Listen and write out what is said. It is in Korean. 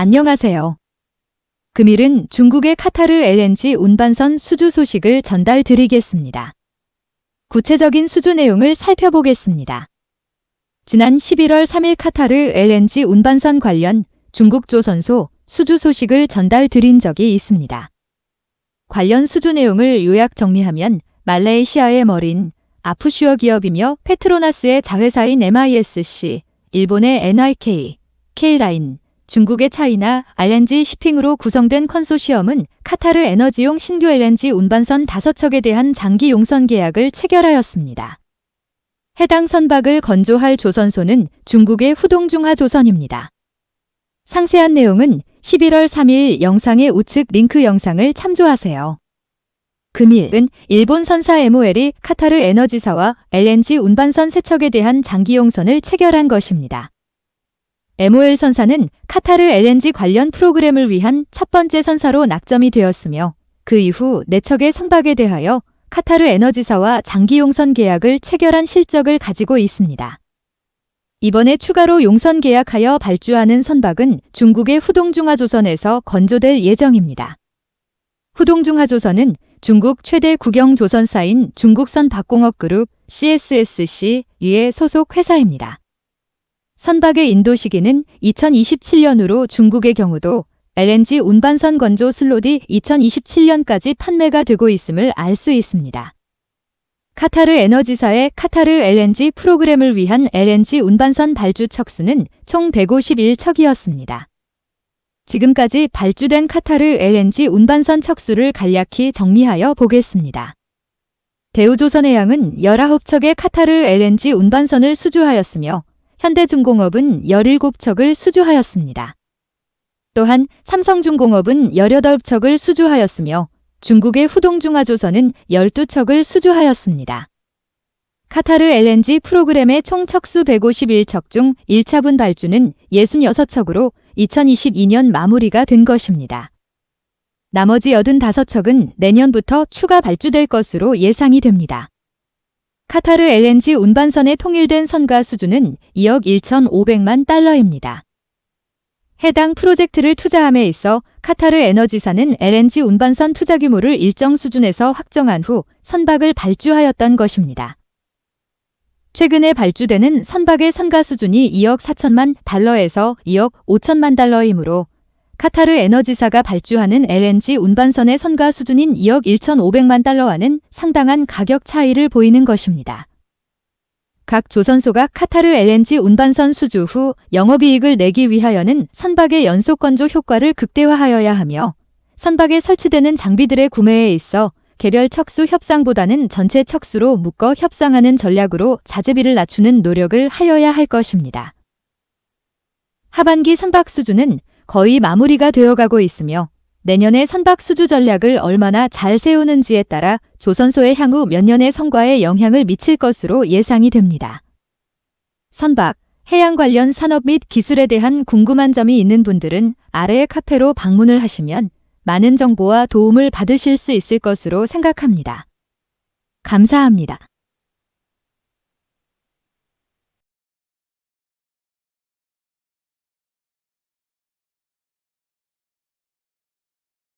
안녕하세요. 금일은 중국의 카타르 LNG 운반선 수주 소식을 전달드리겠습니다. 구체적인 수주 내용을 살펴보겠습니다. 지난 11월 3일 카타르 LNG 운반선 관련 중국 조선소 수주 소식을 전달드린 적이 있습니다. 관련 수주 내용을 요약 정리하면 말레이시아의 머린, 아프슈어 기업이며 페트로나스의 자회사인 MISC, 일본의 NIK, K라인, 중국의 차이나 LNG 시핑으로 구성된 컨소시엄은 카타르 에너지용 신규 LNG 운반선 5척에 대한 장기 용선 계약을 체결하였습니다. 해당 선박을 건조할 조선소는 중국의 후동중하조선입니다. 상세한 내용은 11월 3일 영상의 우측 링크 영상을 참조하세요. 금일은 일본 선사 MOL이 카타르 에너지사와 LNG 운반선 3척에 대한 장기 용선을 체결한 것입니다. MOL 선사는 카타르 LNG 관련 프로그램을 위한 첫 번째 선사로 낙점이 되었으며 그 이후 4척의 선박에 대하여 카타르 에너지사와 장기 용선 계약을 체결한 실적을 가지고 있습니다. 이번에 추가로 용선 계약하여 발주하는 선박은 중국의 후동중하조선에서 건조될 예정입니다. 후동중하조선은 중국 최대 국영조선사인 중국선박공업그룹 CSSC의 소속 회사입니다. 선박의 인도 시기는 2027년으로 중국의 경우도 LNG 운반선 건조 슬롯이 2027년까지 판매가 되고 있음을 알 수 있습니다. 카타르 에너지사의 카타르 LNG 프로그램을 위한 LNG 운반선 발주 척수는 총 151척이었습니다. 지금까지 발주된 카타르 LNG 운반선 척수를 간략히 정리하여 보겠습니다. 대우조선해양은 19척의 카타르 LNG 운반선을 수주하였으며 현대중공업은 17척을 수주하였습니다. 또한 삼성중공업은 18척을 수주하였으며 중국의 후동중하조선은 12척을 수주하였습니다. 카타르 LNG 프로그램의 총 척수 151척 중 1차분 발주는 66척으로 2022년 마무리가 된 것입니다. 나머지 85척은 내년부터 추가 발주될 것으로 예상이 됩니다. 카타르 LNG 운반선의 통일된 선가 수주는 2억 1,500만 달러입니다. 해당 프로젝트를 투자함에 있어 카타르 에너지사는 LNG 운반선 투자 규모를 일정 수준에서 확정한 후 선박을 발주하였던 것입니다. 최근에 발주되는 선박의 선가 수준이 2억 4천만 달러에서 2억 5천만 달러이므로 카타르 에너지사가 발주하는 LNG 운반선의 선가 수준인 2억 1,500만 달러와는 상당한 가격 차이를 보이는 것입니다. 각 조선소가 카타르 LNG 운반선 수주 후 영업이익을 내기 위하여는 선박의 연속 건조 효과를 극대화하여야 하며 선박에 설치되는 장비들의 구매에 있어 개별 척수 협상보다는 전체 척수로 묶어 협상하는 전략으로 자재비를 낮추는 노력을 하여야 할 것입니다. 하반기 선박 수주는 거의 마무리가 되어가고 있으며 내년의 선박 수주 전략을 얼마나 잘 세우는지에 따라 조선소의 향후 몇 년의 성과에 영향을 미칠 것으로 예상이 됩니다. 선박, 해양 관련 산업 및 기술에 대한 궁금한 점이 있는 분들은 아래의 카페로 방문을 하시면 많은 정보와 도움을 받으실 수 있을 것으로 생각합니다. 감사합니다.